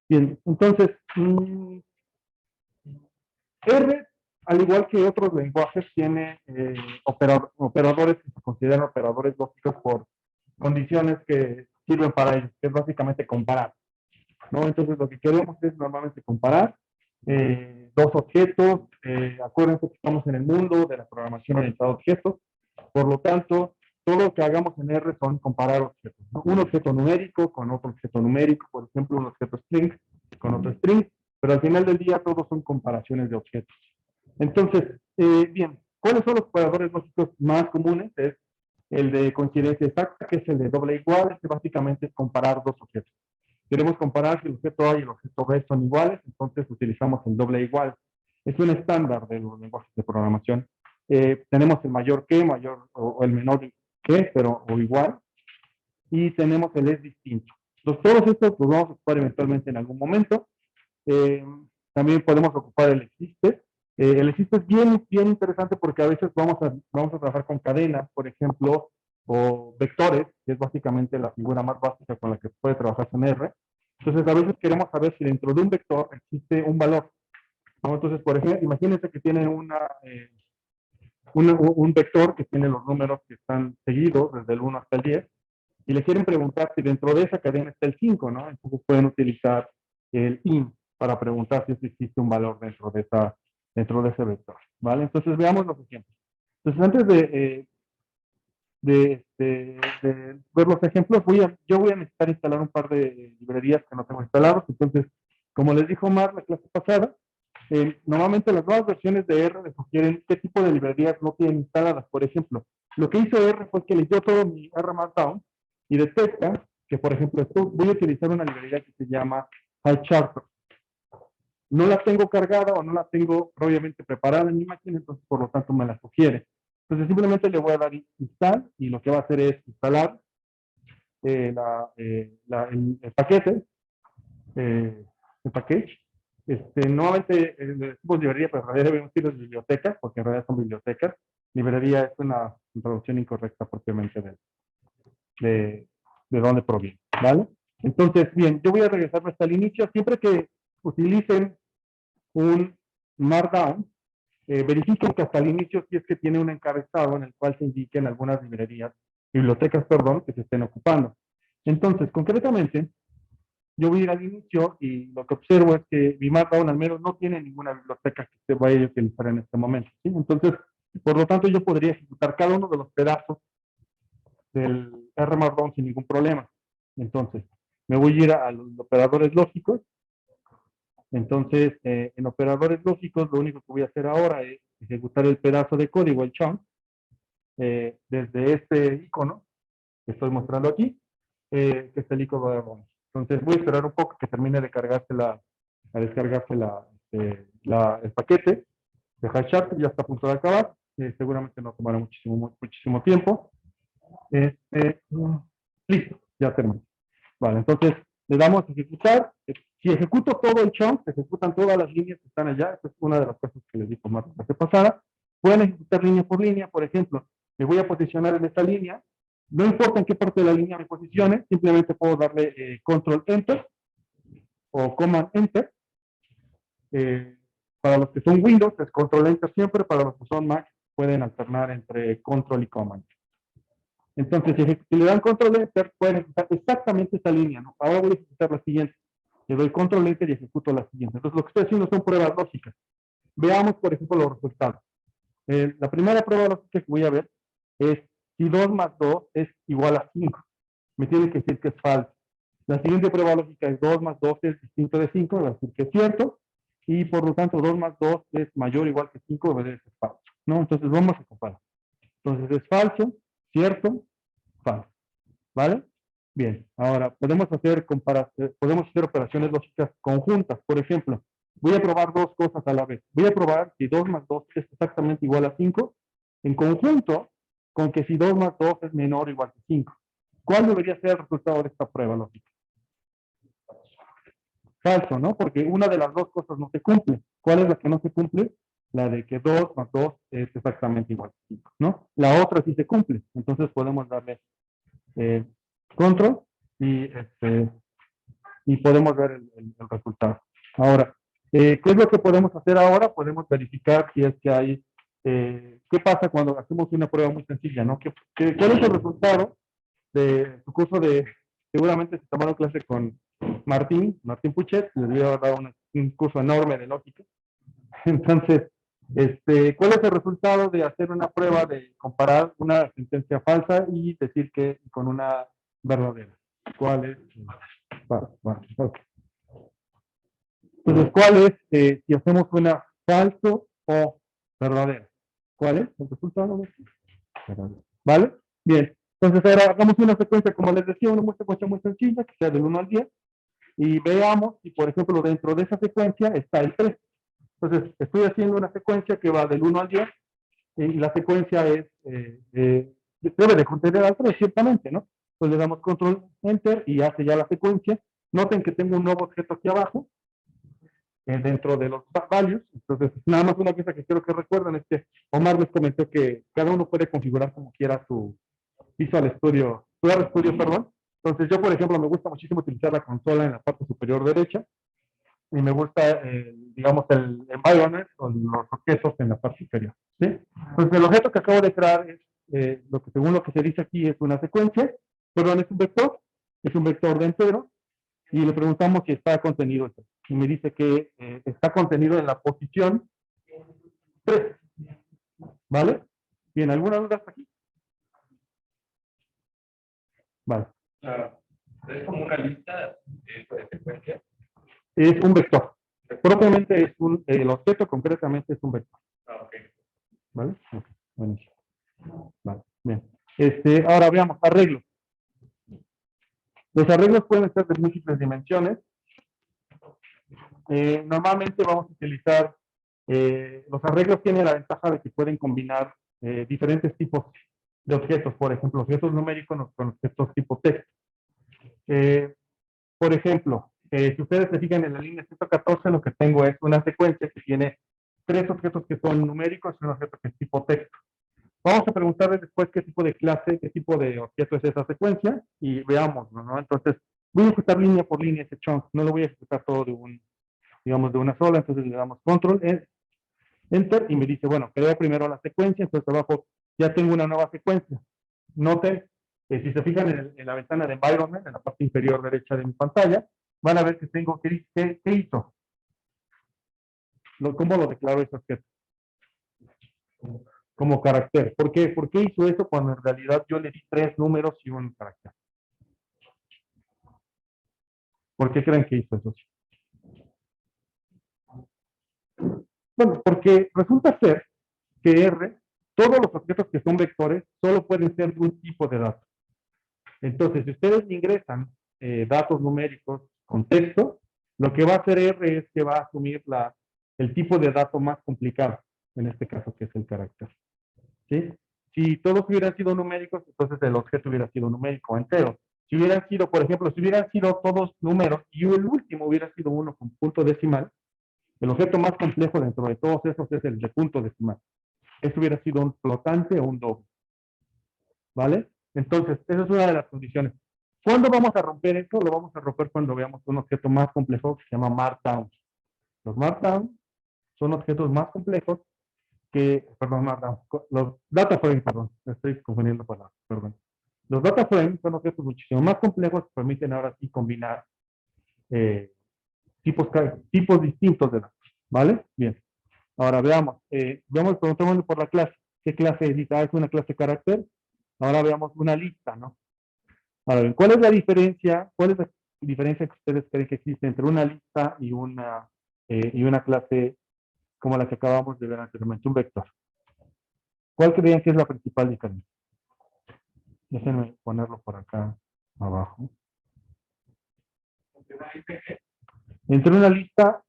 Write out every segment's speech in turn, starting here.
Bien, entonces, R, al igual que otros lenguajes, tiene operadores que se consideran operadores lógicos por condiciones que sirven para ellos, que es básicamente comparar, ¿no? Entonces, lo que queremos es normalmente comparar dos objetos. Acuérdense que estamos en el mundo de la programación orientada a objetos. Por lo tanto, todo lo que hagamos en R son comparar objetos, ¿no? Un objeto numérico con otro objeto numérico, por ejemplo, un objeto string con otro string, pero al final del día todos son comparaciones de objetos. Entonces, bien, ¿cuáles son los operadores lógicos más comunes? Es el de coincidencia exacta, que es el de doble igual, que básicamente es comparar dos objetos. Queremos comparar si el objeto A y el objeto B son iguales, entonces utilizamos el doble igual. Es un estándar de los lenguajes de programación. Tenemos el mayor que, mayor o el menor que, pero o igual, y tenemos el es distinto. Entonces, todos estos los vamos a ocupar eventualmente en algún momento. También podemos ocupar el existe. El existe es bien, bien interesante porque a veces vamos a trabajar con cadenas, por ejemplo, o vectores, que es básicamente la figura más básica con la que puede trabajar en R. Entonces, a veces queremos saber si dentro de un vector existe un valor, ¿no? Entonces, por ejemplo, imagínense que tienen un vector que tiene los números que están seguidos desde el 1 hasta el 10, y le quieren preguntar si dentro de esa cadena está el 5, ¿no? Entonces pueden utilizar el in para preguntar si existe un valor dentro de ese vector, ¿vale? Entonces veamos los ejemplos. Entonces antes de ver los ejemplos, yo voy a necesitar instalar un par de librerías que no tengo instalados. Entonces, como les dijo Mar la clase pasada, normalmente las nuevas versiones de R les sugieren qué tipo de librerías no tienen instaladas. Por ejemplo, lo que hizo R fue que leyó todo mi R Markdown y detecta que, por ejemplo, voy a utilizar una librería que se llama HighCharter. No la tengo cargada o no la tengo previamente preparada en mi máquina, entonces por lo tanto me la sugiere. Entonces simplemente le voy a dar install y lo que va a hacer es instalar el paquete, el package. Nuevamente decimos librería, pero en realidad debemos decir bibliotecas, porque en realidad son bibliotecas. Librería es una traducción incorrecta propiamente de dónde proviene, ¿vale? Entonces, bien, yo voy a regresarme hasta el inicio. Siempre que utilicen un Markdown, verifiquen que hasta el inicio si es que tiene un encabezado en el cual se indiquen algunas bibliotecas, perdón, que se estén ocupando. Entonces, concretamente, yo voy a ir al inicio y lo que observo es que mi Markdown al menos no tiene ninguna biblioteca que se vaya a utilizar en este momento, ¿sí? Entonces, por lo tanto, yo podría ejecutar cada uno de los pedazos del R Markdown sin ningún problema. Entonces, me voy a ir a los operadores lógicos. Entonces, en operadores lógicos, lo único que voy a hacer ahora es ejecutar el pedazo de código, el chunk, desde este icono que estoy mostrando aquí, que es el icono de ROM. Entonces, voy a esperar un poco que termine de descargarse el paquete de HashCharter, ya está a punto de acabar. Seguramente no tomará muchísimo tiempo. Listo, ya terminó. Vale, entonces le damos a ejecutar. Si ejecuto todo el chunk, se ejecutan todas las líneas que están allá. Esta es una de las cosas que les dijo Marta la clase pasada. Pueden ejecutar línea por línea. Por ejemplo, me voy a posicionar en esta línea. No importa en qué parte de la línea me posicione, simplemente puedo darle control enter o command enter. Para los que son Windows es control enter siempre. Para los que son Mac pueden alternar entre control y command. Entonces, si le dan control enter, pueden ejecutar exactamente esta línea, ¿no? Ahora voy a ejecutar la siguiente. Le doy control enter y ejecuto la siguiente. Entonces, lo que estoy haciendo son pruebas lógicas. Veamos, por ejemplo, los resultados. La primera prueba lógica que voy a ver es si 2 más 2 es igual a 5. Me tiene que decir que es falso. La siguiente prueba lógica es 2 más 2 es distinto de 5, me va a decir que es cierto. Y por lo tanto, 2 más 2 es mayor o igual que 5, debe ser falso, ¿no? Entonces, vamos a comparar. Entonces, es falso, cierto, falso. ¿Vale? Bien, ahora podemos hacer operaciones lógicas conjuntas. Por ejemplo, voy a probar dos cosas a la vez. Voy a probar si 2 más 2 es exactamente igual a 5 en conjunto con que si 2 más 2 es menor o igual que 5. ¿Cuál debería ser el resultado de esta prueba lógica? Falso, ¿no? Porque una de las dos cosas no se cumple. ¿Cuál es la que no se cumple? La de que 2 más 2 es exactamente igual a 5, ¿no? La otra sí se cumple. Entonces podemos darle eh, control y podemos ver el resultado. Ahora, ¿qué es lo que podemos hacer ahora? Podemos verificar si es que hay, ¿qué pasa cuando hacemos una prueba muy sencilla, ¿no? ¿Cuál es el resultado de su curso de, seguramente se tomaron clase con Martín Puchet, les dio dado un curso enorme de lógica. Entonces, ¿cuál es el resultado de hacer una prueba de comparar una sentencia falsa y decir que con una verdadera? ¿Cuál es? Okay. Entonces, ¿cuál es si hacemos una falso o verdadera? ¿Cuál es el resultado? ¿Vale? Bien. Entonces, ahora hagamos una secuencia, como les decía, una secuencia muy sencilla, que sea del 1 al 10, y veamos si, por ejemplo, dentro de esa secuencia está el 3. Entonces, estoy haciendo una secuencia que va del 1 al 10, y la secuencia es, debe de contener al 3, ciertamente, ¿no? Entonces le damos control enter y hace ya la secuencia. Noten que tengo un nuevo objeto aquí abajo, dentro de los values. Entonces, nada más una cosa que quiero que recuerden es que Omar les comentó que cada uno puede configurar como quiera su Visual Studio, perdón. Entonces, yo, por ejemplo, me gusta muchísimo utilizar la consola en la parte superior derecha y me gusta, digamos, el environment con los objetos en la parte inferior. ¿Sí? Entonces, el objeto que acabo de crear es, según lo que se dice aquí, es una secuencia, perdón, es un vector de entero, y le preguntamos si está contenido. Y me dice que está contenido en la posición 3. ¿Vale? Bien, ¿alguna duda hasta aquí? Vale. Es como una lista de secuencias. Es un vector. Propiamente es el objeto concretamente es un vector. Okay. ¿Vale? Okay. Buenísimo. Vale, bien. Ahora veamos, arreglos. Los arreglos pueden ser de múltiples dimensiones. Normalmente vamos a utilizar, los arreglos tienen la ventaja de que pueden combinar diferentes tipos de objetos, por ejemplo, objetos numéricos con objetos tipo texto. Por ejemplo, si ustedes se fijan en la línea 114, lo que tengo es una secuencia que tiene 3 objetos que son numéricos y un objeto que es tipo texto. Vamos a preguntarles después qué tipo de clase, qué tipo de objeto es esa secuencia y veamos, ¿no? Entonces, voy a ejecutar línea por línea ese chunk, no lo voy a ejecutar todo digamos, de una sola, entonces le damos control, enter, y me dice, bueno, creo primero la secuencia, entonces abajo ya tengo una nueva secuencia. Noten, si se fijan en la ventana de environment, en la parte inferior derecha de mi pantalla, van a ver que tengo, ¿qué hizo? ¿Cómo lo declaro ese objeto? Como carácter. ¿Por qué? ¿Por qué hizo eso cuando en realidad yo le di 3 números y un carácter? ¿Por qué creen que hizo eso? Bueno, porque resulta ser que R, todos los objetos que son vectores, solo pueden ser de un tipo de datos. Entonces, si ustedes ingresan datos numéricos con texto, lo que va a hacer R es que va a asumir el tipo de dato más complicado, en este caso que es el carácter. ¿Sí? Si todos hubieran sido numéricos, entonces el objeto hubiera sido numérico entero. Si hubieran sido, por ejemplo, si hubieran sido todos números y el último hubiera sido uno con punto decimal, el objeto más complejo dentro de todos esos es el de punto decimal. Eso hubiera sido un flotante o un doble. ¿Vale? Entonces, esa es una de las condiciones. ¿Cuándo vamos a romper esto? Lo vamos a romper cuando veamos un objeto más complejo que se llama Markdown. Los Markdown son objetos más complejos perdón, Markdown, los data frames, perdón, estoy confundiendo palabras, perdón. Los data frames son objetos muchísimo más complejos que permiten ahora sí combinar tipos distintos de datos, ¿vale? Bien. Ahora veamos, preguntémosle por la clase. ¿Qué clase es? Es una clase carácter. Ahora veamos una lista, ¿no? Ahora bien, ¿cuál es la diferencia? ¿Cuál es la diferencia que ustedes creen que existe entre una lista y una clase como la que acabamos de ver anteriormente, un vector? ¿Cuál creían que es la principal diferencia? Déjenme ponerlo por acá abajo. Entre una lista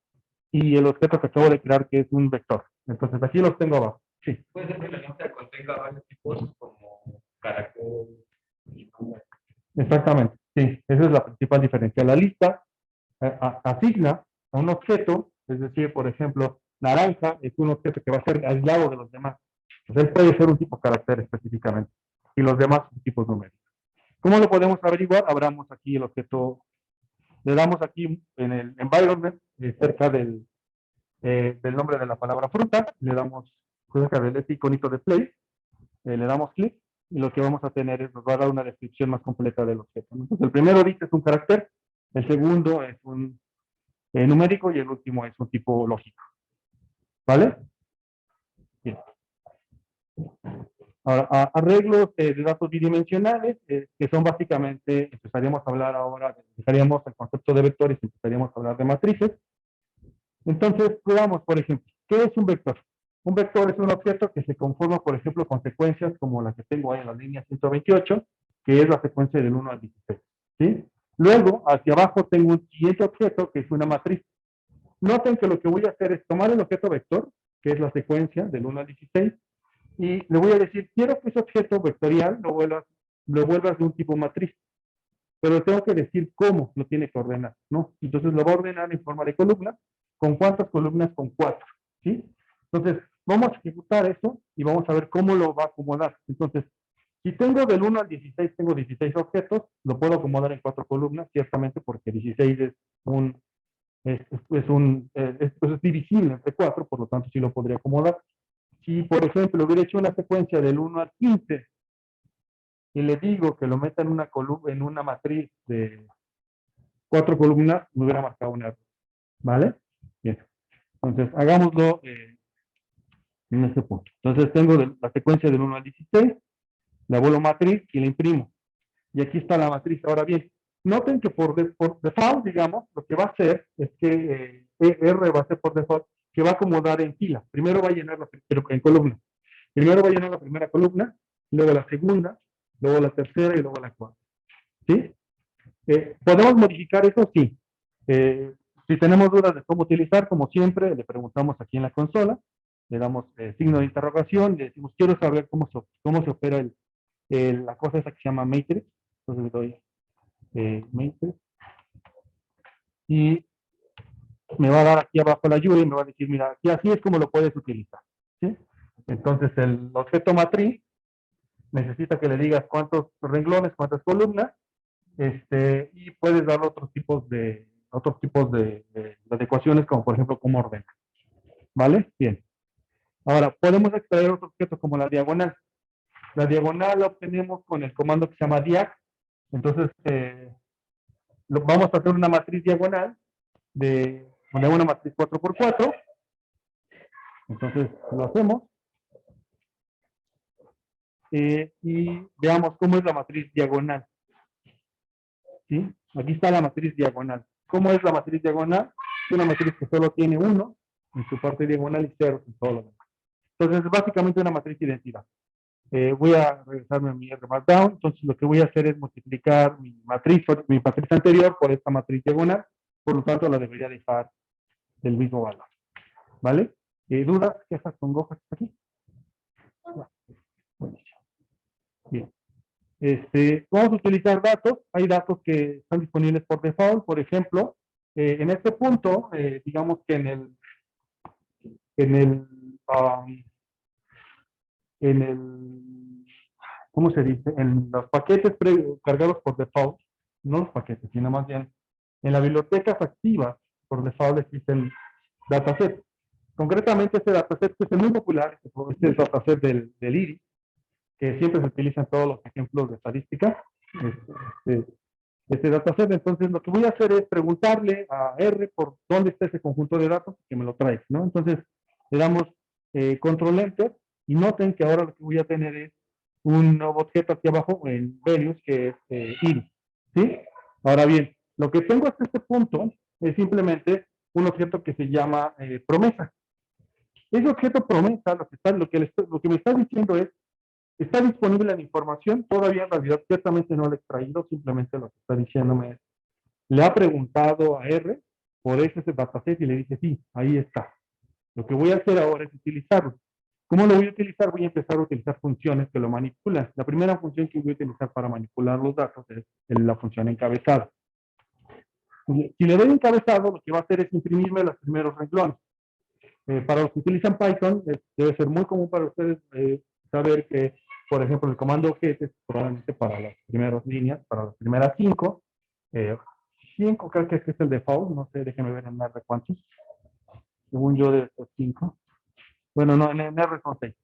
y el objeto que acabo de crear, que es un vector. Entonces, aquí los tengo abajo. Sí. Puede ser que la lista contenga varios tipos como carácter y número. Exactamente, sí, esa es la principal diferencia. La lista asigna a un objeto, es decir, por ejemplo, naranja es un objeto que va a ser aislado de los demás. Entonces, él puede ser un tipo carácter específicamente y los demás son tipos numéricos. ¿Cómo lo podemos averiguar? Abramos aquí el objeto, le damos aquí en el environment, cerca del nombre de la palabra fruta, le damos cerca de este iconito de play, le damos clic y lo que vamos a tener es, nos va a dar una descripción más completa del objeto. Entonces, el primero dice es un carácter, el segundo es un numérico y el último es un tipo lógico. ¿Vale? Bien. Ahora, arreglos de datos bidimensionales, que son básicamente, empezaríamos a hablar ahora, dejaríamos el concepto de vectores, empezaríamos a hablar de matrices. Entonces, veamos, por ejemplo, ¿qué es un vector? Un vector es un objeto que se conforma, por ejemplo, con secuencias como la que tengo ahí en la línea 128, que es la secuencia del 1 al 16. ¿Sí? Luego, hacia abajo tengo un siguiente objeto que es una matriz. Noten que lo que voy a hacer es tomar el objeto vector, que es la secuencia del 1 al 16, y le voy a decir, quiero que ese objeto vectorial lo vuelvas de un tipo matriz, pero tengo que decir cómo lo tiene que ordenar, ¿no? Entonces lo va a ordenar en forma de columna. ¿Con cuántas columnas? Con 4, ¿sí? Entonces, vamos a ejecutar eso y vamos a ver cómo lo va a acomodar. Entonces, si tengo del 1 al 16, tengo 16 objetos, lo puedo acomodar en 4 columnas, ciertamente porque 16 es es divisible entre 4, por lo tanto sí lo podría acomodar. Si, por ejemplo, hubiera hecho una secuencia del 1 al 15 y le digo que lo meta en una columna, en una matriz de 4 columnas, me hubiera marcado un error. ¿Vale? Bien. Entonces, hagámoslo en este punto. Entonces, tengo la secuencia del 1 al 16, la vuelvo matriz y la imprimo. Y aquí está la matriz. Ahora bien, noten que por default, digamos, lo que va a hacer es que R va a ser por default, que va a acomodar en fila. Primero va a llenar pero en columna. Primero va a llenar la primera columna, luego la segunda, luego la tercera y luego la cuarta. ¿Sí? ¿Podemos modificar eso? Sí. Si tenemos dudas de cómo utilizar, como siempre, le preguntamos aquí en la consola, le damos signo de interrogación, le decimos, quiero saber cómo se opera la cosa esa que se llama matrix. Entonces le doy matrix. Y me va a dar aquí abajo la ayuda y me va a decir, mira, aquí así es como lo puedes utilizar. ¿Sí? Entonces el objeto matriz necesita que le digas cuántos renglones, cuántas columnas, y puedes dar otros tipos de adecuaciones, como por ejemplo cómo ordenar. ¿Vale? Bien. Ahora, podemos extraer otro objeto como la diagonal. La diagonal la obtenemos con el comando que se llama diag. Entonces, vamos a hacer una matriz diagonal de una matriz 4x4. Entonces, lo hacemos. Y veamos cómo es la matriz diagonal. ¿Sí? Aquí está la matriz diagonal. ¿Cómo es la matriz diagonal? Es una matriz que solo tiene 1 en su parte diagonal y 0 en todo lo demás. Entonces, es básicamente una matriz de identidad. Voy a regresarme a mi R Markdown. Entonces, lo que voy a hacer es multiplicar mi matriz anterior por esta matriz diagonal. Por lo tanto, la debería dejar del mismo valor. ¿Vale? ¿Dudas, quejas, congojas aquí? Bien. Vamos a utilizar datos. Hay datos que están disponibles por default. Por ejemplo, en este punto, digamos que en el, ¿cómo se dice? En los paquetes cargados por default, no los paquetes, sino más bien en las bibliotecas activas por default existen datasets. Concretamente, este dataset que es muy popular, es el dataset del IRI, que siempre se utiliza en todos los ejemplos de estadística. Este dataset. Entonces, lo que voy a hacer es preguntarle a R por dónde está ese conjunto de datos que me lo trae, ¿no? Entonces, le damos control enter y noten que ahora lo que voy a tener es un nuevo objeto aquí abajo en values que es IRI, ¿sí? Ahora bien, lo que tengo hasta este punto es simplemente un objeto que se llama promesa. Ese objeto promesa, lo que me está diciendo es, está disponible la información, todavía en realidad ciertamente no lo he extraído, simplemente lo que está diciéndome es, le ha preguntado a R por ese dataset y le dice, sí, ahí está. Lo que voy a hacer ahora es utilizarlo. ¿Cómo lo voy a utilizar? Voy a empezar a utilizar funciones que lo manipulan. La primera función que voy a utilizar para manipular los datos es la función encabezado. Si le doy encabezado, lo que va a hacer es imprimirme los primeros renglones. Para los que utilizan Python, debe ser muy común para ustedes saber que, por ejemplo, el comando get es probablemente para las primeras líneas, para las primeras 5. 5 creo que es el default, no sé, déjenme ver en R cuántos. Según yo, de estos 5. Bueno, no, en R son 6.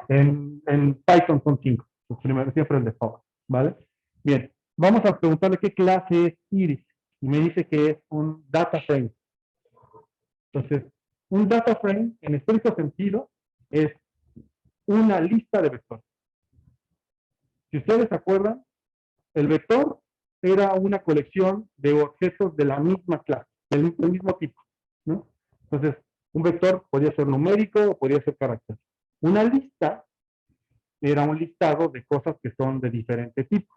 En Python son 5. Siempre el default, ¿vale? Bien, vamos a preguntarle qué clase es Iris. Y me dice que es un data frame. Entonces, un data frame, en estricto sentido, es una lista de vectores. Si ustedes se acuerdan, el vector era una colección de objetos de la misma clase, del mismo tipo, ¿no? Entonces, un vector podía ser numérico o podía ser carácter. Una lista era un listado de cosas que son de diferente tipo.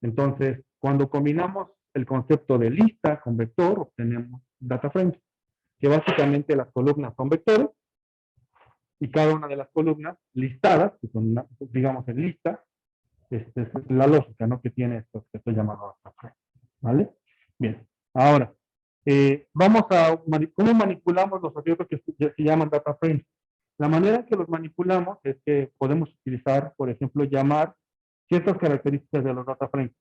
Entonces, cuando combinamos el concepto de lista con vector, obtenemos data frames, que básicamente las columnas son vectores y cada una de las columnas listadas, que son, digamos, en lista, es la lógica, ¿no? Que tiene esto que estoy llamando data frame, ¿vale? Bien, ahora, vamos a, ¿cómo manipulamos los objetos que se llaman data frames? La manera en que los manipulamos es que podemos utilizar, por ejemplo, llamar ciertas características de los data frames.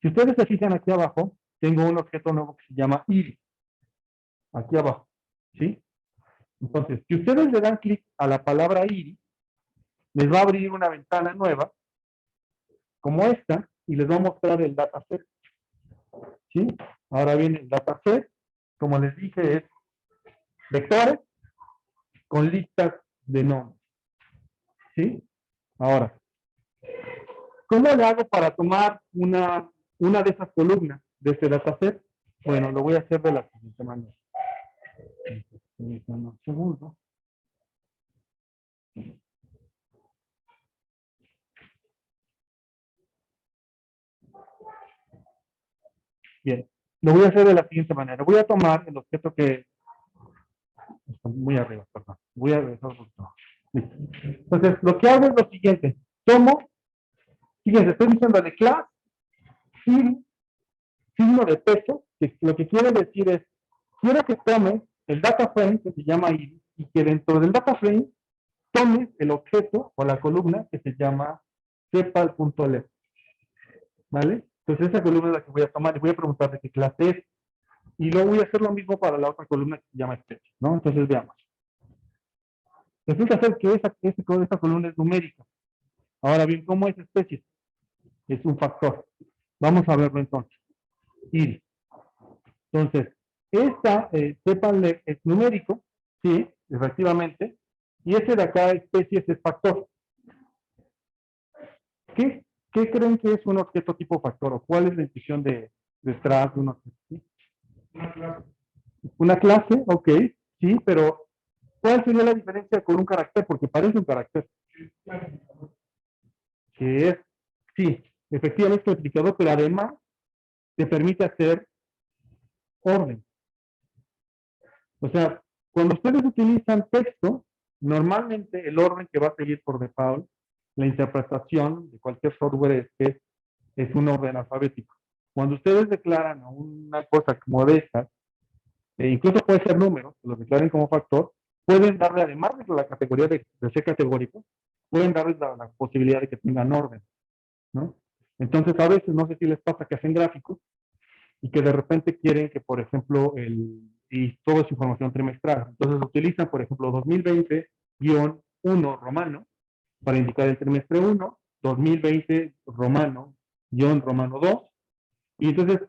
Si ustedes se fijan aquí abajo, tengo un objeto nuevo que se llama iris. Aquí abajo, ¿sí? Entonces, si ustedes le dan clic a la palabra iris, les va a abrir una ventana nueva, como esta, y les va a mostrar el dataset. ¿Sí? Ahora viene el dataset, como les dije, es vectores con listas de nombres. ¿Sí? Ahora, ¿cómo le hago para tomar una de esas columnas de este dataset? Bueno, lo voy a hacer de la siguiente manera. Un segundo. Bien, lo voy a hacer de la siguiente manera. Voy a tomar el objeto que está muy arriba, perdón. Voy a regresar un poquito. Listo. Entonces, lo que hago es lo siguiente. Tomo, fíjense, estoy diciendo de class, signo de peso, que lo que quiere decir es, quiero que tome el data frame que se llama iris y que dentro del data frame tome el objeto o la columna que se llama cepal.left. ¿Vale? Entonces esa columna es la que voy a tomar y voy a preguntar de qué clase es. Y luego voy a hacer lo mismo para la otra columna que se llama especie, ¿no? Entonces veamos. Resulta ser que esta columna es numérica. Ahora bien, ¿cómo es especie? Es un factor. Vamos a verlo entonces. Iris. Entonces, esta cepal es numérico, sí, efectivamente, y ese de acá, especies, es factor. ¿Qué creen que es un objeto tipo factor? ¿O cuál es la intuición detrás de un objeto? ¿Sí? Una clase, ok, sí, pero ¿cuál sería la diferencia con un carácter? Porque parece un carácter. Que es, sí, efectivamente es clasificador, pero además te permite hacer orden. O sea, cuando ustedes utilizan texto, normalmente el orden que va a seguir por default, la interpretación de cualquier software es un orden alfabético. Cuando ustedes declaran una cosa como de estas, incluso puede ser números, que los declaren como factor, pueden darle, además de la categoría de ser categórico, pueden darles la posibilidad de que tengan orden, ¿no? Entonces, a veces, no sé si les pasa que hacen gráficos y que de repente quieren que, por ejemplo, y toda su información trimestral. Entonces, utilizan, por ejemplo, 2020-1 romano para indicar el trimestre 1, 2020 romano-romano 2, y entonces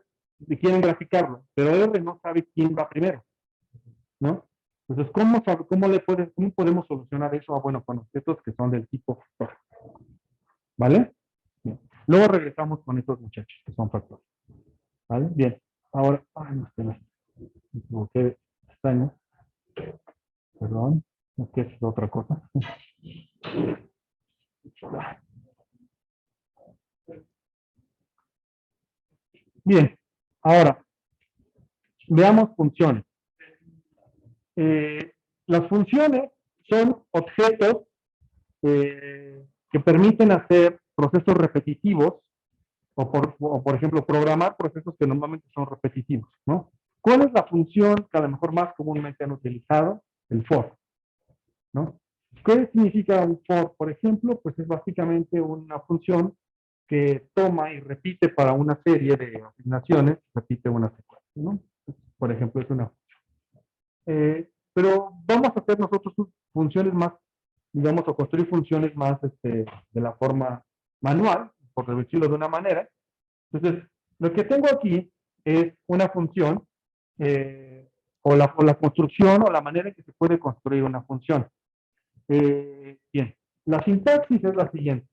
quieren graficarlo, pero R no sabe quién va primero, ¿no? Entonces, ¿cómo podemos solucionar eso? Bueno, con objetos que son del tipo factor, ¿vale? Bien. Luego regresamos con estos muchachos que son factores, ¿vale? Bien. Ahora, no sé, me equivoqué extraño. Perdón, es que es otra cosa. Bien, ahora, veamos funciones. Las funciones son objetos que permiten hacer procesos repetitivos o por ejemplo, programar procesos que normalmente son repetitivos, ¿no? ¿Cuál es la función que a lo mejor más comúnmente han utilizado? el for, ¿no? ¿Qué significa un for, por ejemplo? Pues es básicamente una función que toma y repite para una serie de asignaciones, repite una secuencia, ¿no? Por ejemplo, es una. Pero vamos a hacer nosotros funciones más, digamos, o construir funciones más de la forma manual, por decirlo de una manera. Entonces, lo que tengo aquí es una función o la construcción o la manera en que se puede construir una función. Bien, la sintaxis es la siguiente.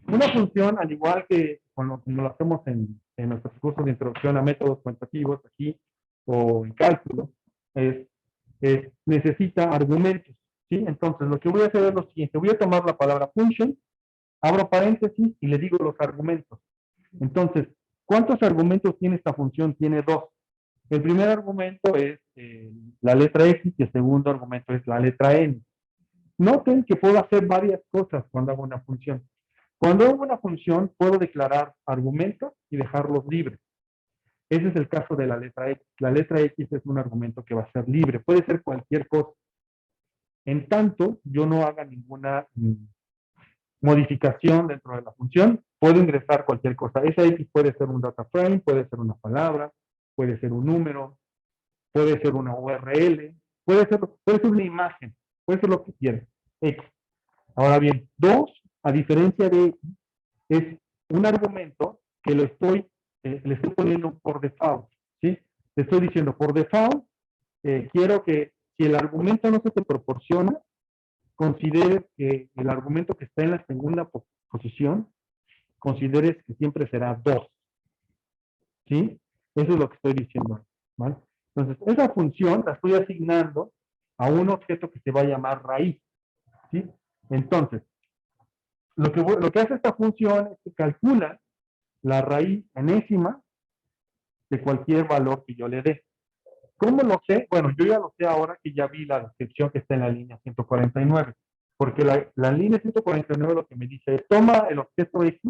Una función, al igual que como lo hacemos en nuestros cursos de introducción a métodos cuantitativos aquí o en cálculo, necesita argumentos, ¿sí? Entonces, lo que voy a hacer es lo siguiente. Voy a tomar la palabra function, abro paréntesis y le digo los argumentos. Entonces, ¿cuántos argumentos tiene esta función? Tiene dos. El primer argumento es la letra X y el segundo argumento es la letra N. Noten que puedo hacer varias cosas cuando hago una función. Cuando hago una función, puedo declarar argumentos y dejarlos libres. Ese es el caso de la letra X. La letra X es un argumento que va a ser libre. Puede ser cualquier cosa. En tanto, yo no haga ninguna modificación dentro de la función, puedo ingresar cualquier cosa. Esa X puede ser un data frame, puede ser una palabra, puede ser un número, puede ser una URL, puede ser una imagen, puede ser lo que quieras. X. Ahora bien, 2, a diferencia de X, es un argumento que le estoy poniendo por default, ¿sí? Le estoy diciendo por default, quiero que si el argumento no se te proporciona, consideres que el argumento que está en la segunda posición, consideres que siempre será 2, ¿sí? Eso es lo que estoy diciendo, ¿vale? Entonces, esa función la estoy asignando a un objeto que se va a llamar raíz, ¿sí? Entonces, lo que hace esta función es que calcula la raíz enésima de cualquier valor que yo le dé. ¿Cómo lo sé? Bueno, yo ya lo sé ahora que ya vi la descripción que está en la línea 149, porque la línea 149 lo que me dice es toma el objeto X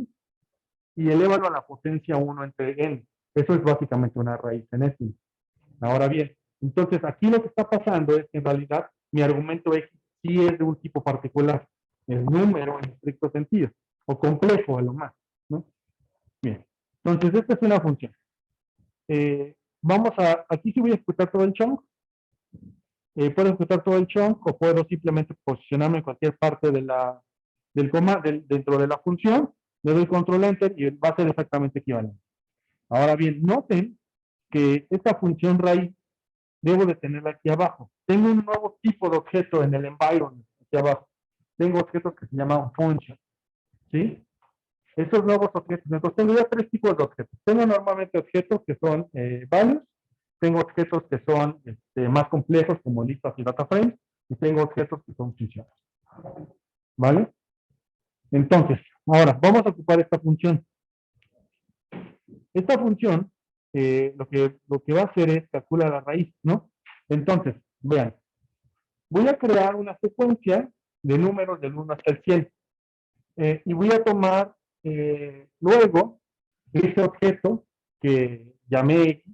y elévalo a la potencia 1 entre n. Eso es básicamente una raíz enésima. Ahora bien, entonces aquí lo que está pasando es que en realidad mi argumento X sí es de un tipo particular, es número en estricto sentido, o complejo a lo más, ¿no? Bien, entonces esta es una función. Aquí sí voy a ejecutar todo el chunk. Puedo ejecutar todo el chunk o puedo simplemente posicionarme en cualquier parte dentro de la función, le doy control enter y va a ser exactamente equivalente. Ahora bien, noten que esta función raíz debo de tenerla aquí abajo. Tengo un nuevo tipo de objeto en el environment aquí abajo. Tengo objetos que se llaman function, ¿sí? Estos nuevos objetos, entonces tengo ya tres tipos de objetos. Tengo normalmente objetos que son values, tengo objetos que son más complejos como listas y data frames, y tengo objetos que son funciones. ¿Vale? Entonces, ahora vamos a ocupar esta función. Esta función lo que va a hacer es calcular la raíz, ¿no? Entonces, vean, voy a crear una secuencia de números del 1 hasta el 100. Y voy a tomar luego ese objeto que llamé X,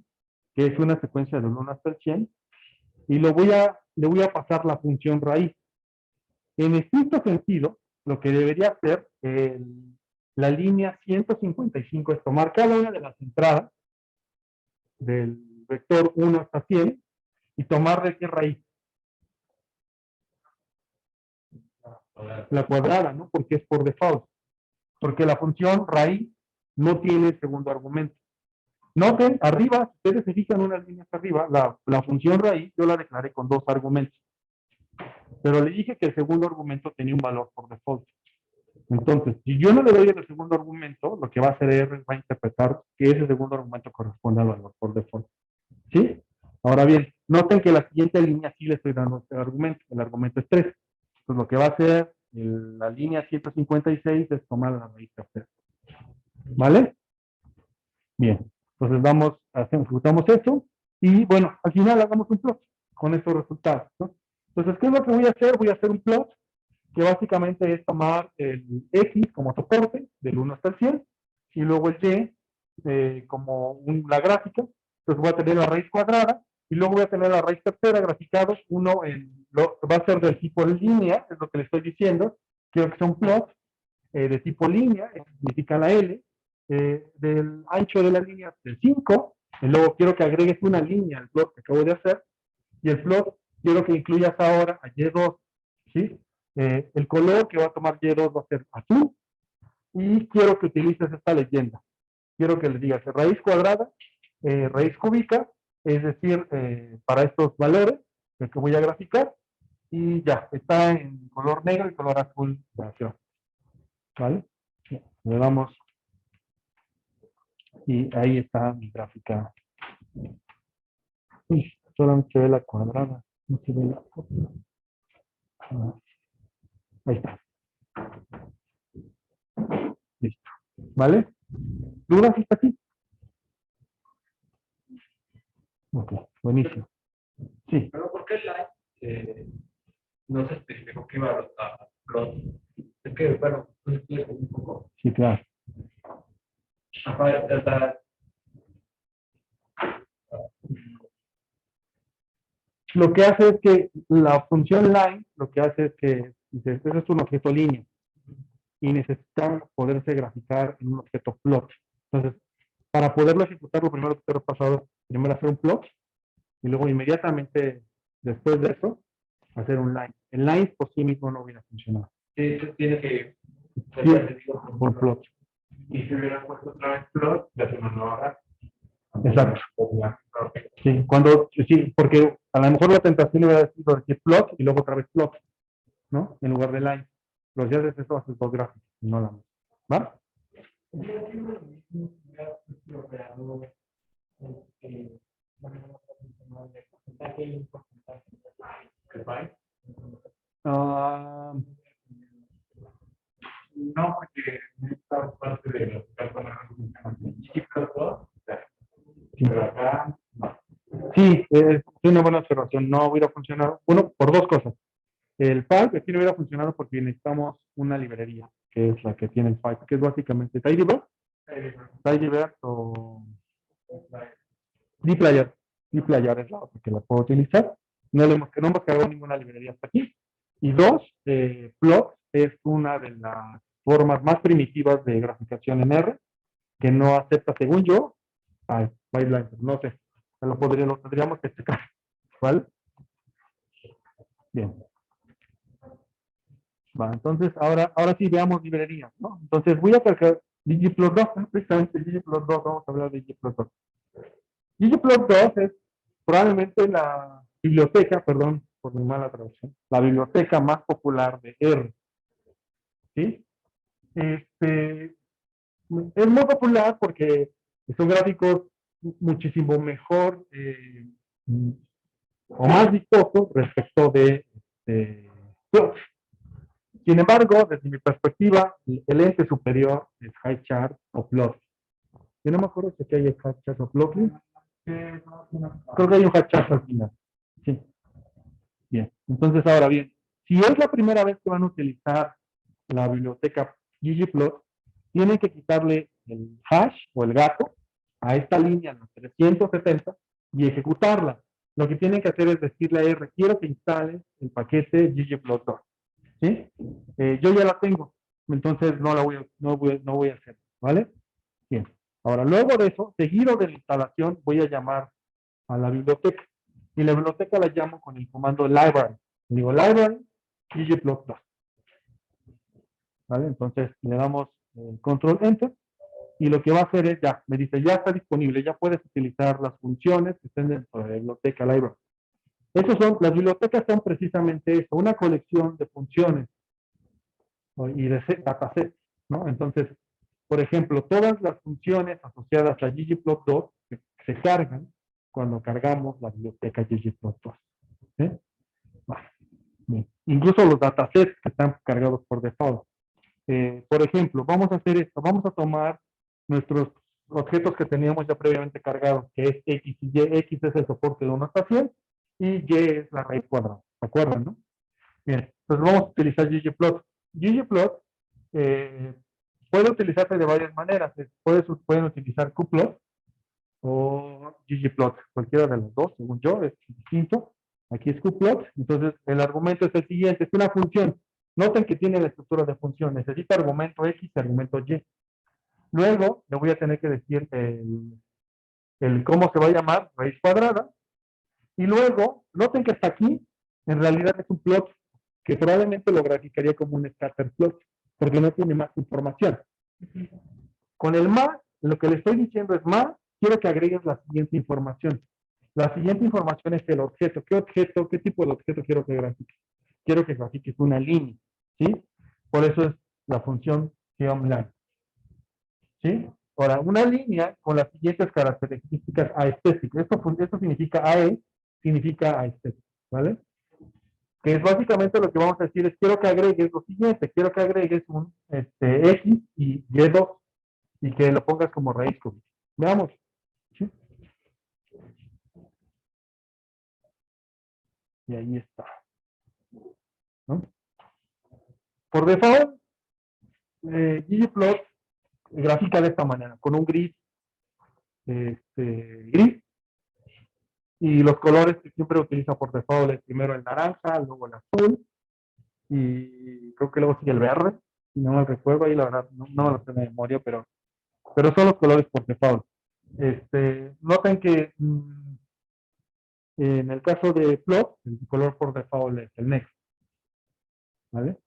que es una secuencia del 1 hasta el 100, y le voy a pasar la función raíz. En estricto sentido, lo que debería hacer la línea 155 es tomar cada una de las entradas del vector 1 hasta 100 y tomar de qué raíz. La cuadrada, ¿no? Porque es por default. Porque la función raíz no tiene segundo argumento. Noten, arriba, si ustedes se fijan unas líneas arriba, la función raíz yo la declaré con dos argumentos. Pero le dije que el segundo argumento tenía un valor por default. Entonces, si yo no le doy el segundo argumento, lo que va a hacer es va a interpretar que ese segundo argumento corresponde al valor por default. ¿Sí? Ahora bien, noten que la siguiente línea sí le estoy dando el argumento es 3. Entonces, lo que va a hacer la línea 156 es tomar la raíz de 3. ¿Vale? Bien. Entonces ejecutamos eso y bueno, al final hagamos un plot con estos resultados, ¿no? Entonces, ¿qué es lo que voy a hacer? Voy a hacer un plot que básicamente es tomar el X como soporte del 1 hasta el 100 y luego el Y como la gráfica. Entonces voy a tener la raíz cuadrada y luego voy a tener la raíz tercera graficados, uno va a ser del tipo línea, es lo que le estoy diciendo, quiero que sea un plot de tipo línea, eso significa la L, del ancho de la línea del 5, y luego quiero que agregues una línea al plot que acabo de hacer, y el plot quiero que incluyas ahora a Y2, ¿sí? El color que va a tomar Y2 va a ser azul, y quiero que utilices esta leyenda. Quiero que le digas raíz cuadrada, raíz cúbica, es decir, para estos valores que voy a graficar, y ya, está en color negro y color azul. ¿Vale? Le damos, y ahí está mi gráfica. Uy, solamente se ve la cuadrada, no se ve la foto. Ahí está. Listo. ¿Vale? ¿Dudas hasta aquí? Ok, buenísimo. Sí. Pero ¿por qué Live no se especificó que iba a plot? Es que, bueno, no explico un poco. Sí, claro. Aparte de la... Lo que hace es que la función line, lo que hace es que, dice, este es un objeto línea y necesitan poderse graficar en un objeto plot. Entonces, para poderlo ejecutar, lo primero que te he pasado, primero hacer un plot y luego inmediatamente después de eso, hacer un line. El line por sí mismo no hubiera funcionado. Sí, tiene que... Por plot. Y si hubiera puesto otra vez plot, ya se nos va a dar. Exacto. Sí, sí, porque a lo mejor la tentación hubiera sido decir plot y luego otra vez plot, ¿no? En lugar de line. Pero si haces eso, haces dos gráficos, no la misma. ¿Va? Ah, No, porque esta parte de los cálculos pero acá no. sí, es una buena observación. No hubiera funcionado. Uno, por dos cosas. El Pipe aquí no hubiera funcionado porque necesitamos una librería, que es la que tiene el Pipe, que es básicamente TidyVer, TidyVer o dplyr. Dplyr es la otra que la puedo utilizar. No hemos cargado ninguna librería hasta aquí. Y dos, Plot es una de las formas más primitivas de graficación en R, que no acepta, según yo, byteliner, no sé, lo tendríamos que checar, ¿vale? Bien. Va, entonces, ahora sí veamos librerías, ¿no? Entonces voy a cargar ggplot2, precisamente ggplot2, vamos a hablar de ggplot2. ggplot2 es probablemente la biblioteca, perdón por mi mala traducción, la biblioteca más popular de R, ¿sí? Es muy popular porque son gráficos muchísimo mejor o más vistosos respecto de plot. Sin embargo, desde mi perspectiva, el ente superior es high chart o plot. Yo no me acuerdo si aquí hay high chart o plot. Creo que hay un high chart al final. Sí. Bien. Entonces, ahora bien, si es la primera vez que van a utilizar la biblioteca ggplot, tienen que quitarle el hash o el gato a esta línea, los 370, y ejecutarla. Lo que tienen que hacer es decirle a R, quiero que instale el paquete ggplot2. ¿Sí? Yo ya la tengo, entonces no voy a hacer, ¿vale? Bien. Ahora, luego de eso, seguido de la instalación, voy a llamar a la biblioteca. Y la biblioteca la llamo con el comando library. Digo library ggplot2. ¿Vale? Entonces le damos control enter y lo que va a hacer es ya, me dice ya está disponible, ya puedes utilizar las funciones que estén dentro de la biblioteca library. Las bibliotecas son precisamente eso, una colección de funciones, ¿no? Y de datasets, ¿no? Entonces, por ejemplo, todas las funciones asociadas a ggplot2 se cargan cuando cargamos la biblioteca ggplot2. ¿Sí? Vale. Bien. Incluso los datasets que están cargados por default. Por ejemplo, vamos a hacer esto, vamos a tomar nuestros objetos que teníamos ya previamente cargados, que es X y Y. X es el soporte de 1 hasta 100 y Y es la raíz cuadrada. ¿Se acuerdan, no? Bien, entonces vamos a utilizar ggplot. ggplot puede utilizarse de varias maneras. Pueden utilizar qplot, o ggplot, cualquiera de los dos, según yo, es distinto. Aquí es qplot, entonces el argumento es el siguiente, es una función. Noten que tiene la estructura de función, necesita argumento x y argumento y. Luego le voy a tener que decir el cómo se va a llamar, raíz cuadrada, y luego, noten que hasta aquí, en realidad es un plot, que probablemente lo graficaría como un scatter plot, porque no tiene más información. Con el más, lo que le estoy diciendo es más, quiero que agregues la siguiente información. La siguiente información es el objeto. ¿Qué objeto, qué tipo de objeto quiero que grafiques? Quiero que grafiques una línea, ¿sí? Por eso es la función geomline, ¿sí? Ahora, una línea con las siguientes características aesthetic. Esto significa AE, significa aesthetic, ¿vale? Que es básicamente lo que vamos a decir es, quiero que agregues lo siguiente, quiero que agregues un X y Y2 y que lo pongas como raíz cúbica. Veamos. ¿Sí? Y ahí está. ¿No? Por default, ggplot gráfica de esta manera, con un gris, gris, y los colores que siempre utiliza por default es primero el naranja, luego el azul, y creo que luego sigue el verde, si no me recuerdo, ahí la verdad no me lo sé de memoria, pero son los colores por default. Noten que en el caso de plot, el color por default es el negro, ¿vale?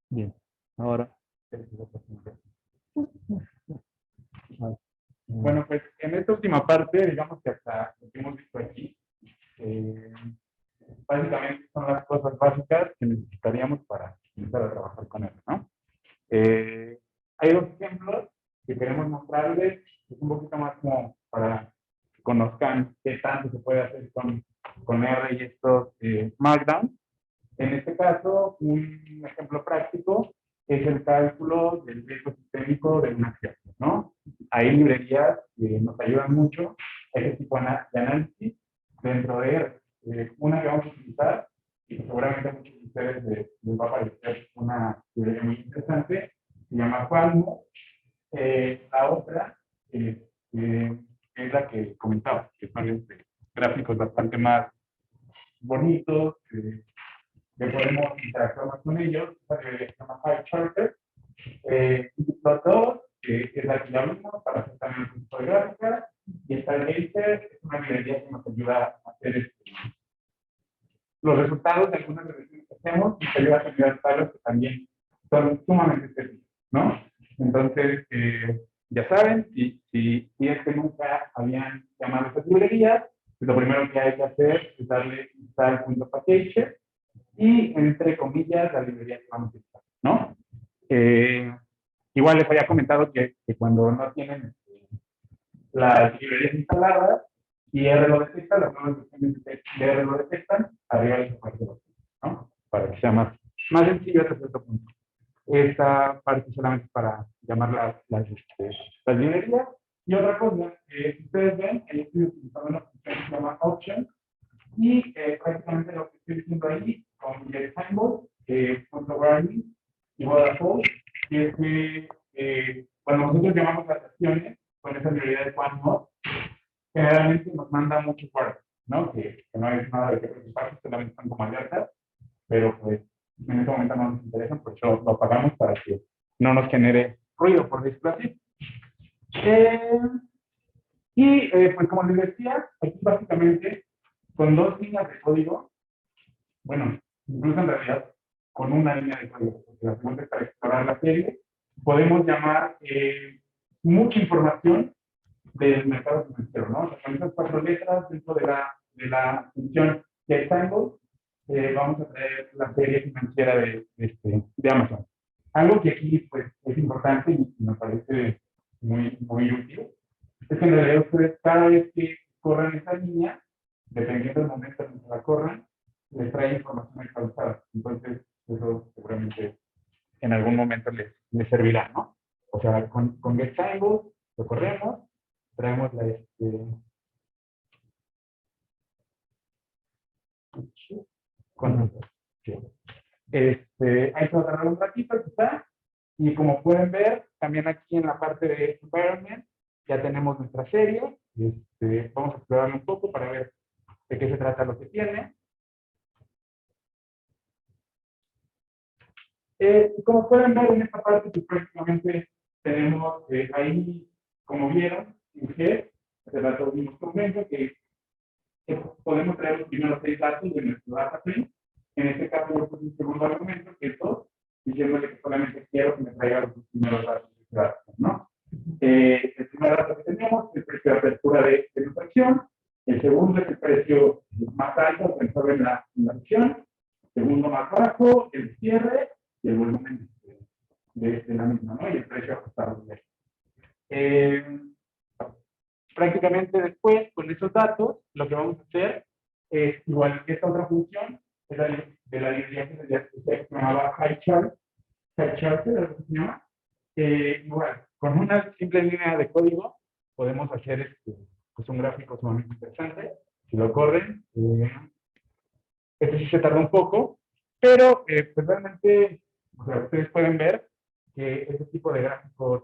Bien, ahora. Bueno, pues en esta última parte, digamos que hasta lo que hemos visto aquí, eh, básicamente son las cosas básicas que necesitaríamos para empezar a trabajar con él, ¿no? Hay dos ejemplos que queremos mostrarles, es un poquito más como para que conozcan qué tanto se puede hacer con R y estos Markdown. En este caso, un ejemplo práctico es el cálculo del riesgo sistémico de una acción, ¿no? Hay librerías que nos ayudan mucho a ese tipo de análisis. Dentro de una que vamos a utilizar, y seguramente a muchos de ustedes les va a parecer una librería muy interesante, se llama Falmo. La otra es la que comentaba, que son gráficos bastante más bonitos, que podemos interactuar más con ellos, que se llama PyCharter. Los dos, es la que ya vimos para hacer también un tipo de gráfica, y Stargazer es una librería que nos ayuda a hacer los resultados de algunas regresiones que hacemos y nos ayuda a generar tablas que también son sumamente específicos, ¿no? Entonces, ya saben, si es que nunca habían llamado a estas librerías, pues lo primero que hay que hacer es darle install.package y, entre comillas, la librería que vamos a utilizar, ¿no? Igual les había comentado que cuando no tienen las librerías instaladas y R lo detecta, las nuevas versiones de R lo detectan, arriba les aparece, ¿no? Para que sea más sencillo hasta cierto punto. Esta parte solamente para llamar las librerías. Y otra cosa, si ustedes ven, yo estoy utilizando una función que se llama option, y prácticamente lo que estoy diciendo ahí con getTimebox, .warning igual a false, es que cuando nosotros llamamos las acciones con esa librería de QuantMod, generalmente nos manda muchos warnings, ¿no? Que no hay nada de qué preocuparse, solamente están como alertas, pero pues en este momento no nos interesan, por eso lo apagamos para que no nos genere ruido, por decirlo así. Pues como les decía, aquí básicamente con dos líneas de código, bueno, incluso en realidad con una línea de código, porque la segunda es para explorar la serie, podemos llamar mucha información del mercado financiero, ¿no? O sea, con esas 4 letras dentro de la función rectangle, vamos a traer la serie financiera de Amazon. Algo que aquí pues, es importante y me parece muy útil, es que en realidad ustedes cada vez que corran esa línea, dependiendo del momento en que la corran, les trae información actualizada. Entonces, eso seguramente en algún momento les servirá, ¿no? O sea, con GetTangle lo corremos, traemos ahí se va a tardar un ratito quizá, y como pueden ver, también aquí en la parte de environment, ya tenemos nuestra serie. Vamos a explorarla un poco para ver de qué se trata lo que tiene. Como pueden ver en esta parte, pues prácticamente tenemos ahí, como vieron, en G, hace rato vimos con Benjo, que podemos traer los primeros 6 datos de nuestro data frame. En este caso, yo puse un segundo argumento, que es 2, diciéndole que solamente quiero que me traiga los primeros datos de este dato, ¿no? El primer dato que tenemos es el precio de apertura de nuestra acción. El segundo es el precio más alto pensado en la acción. Segundo más bajo, el cierre y el volumen de la misma, ¿no? Y el precio ajustado de prácticamente después, con esos datos, lo que vamos a hacer es, igual que esta otra función, es la de la librería que se llamaba HighChart, es lo que se llama. Igual, con una simple línea de código, podemos hacer pues un gráfico sumamente interesante. Si lo corren, este sí se tarda un poco, pero pues realmente, o sea, ustedes pueden ver que este tipo de gráficos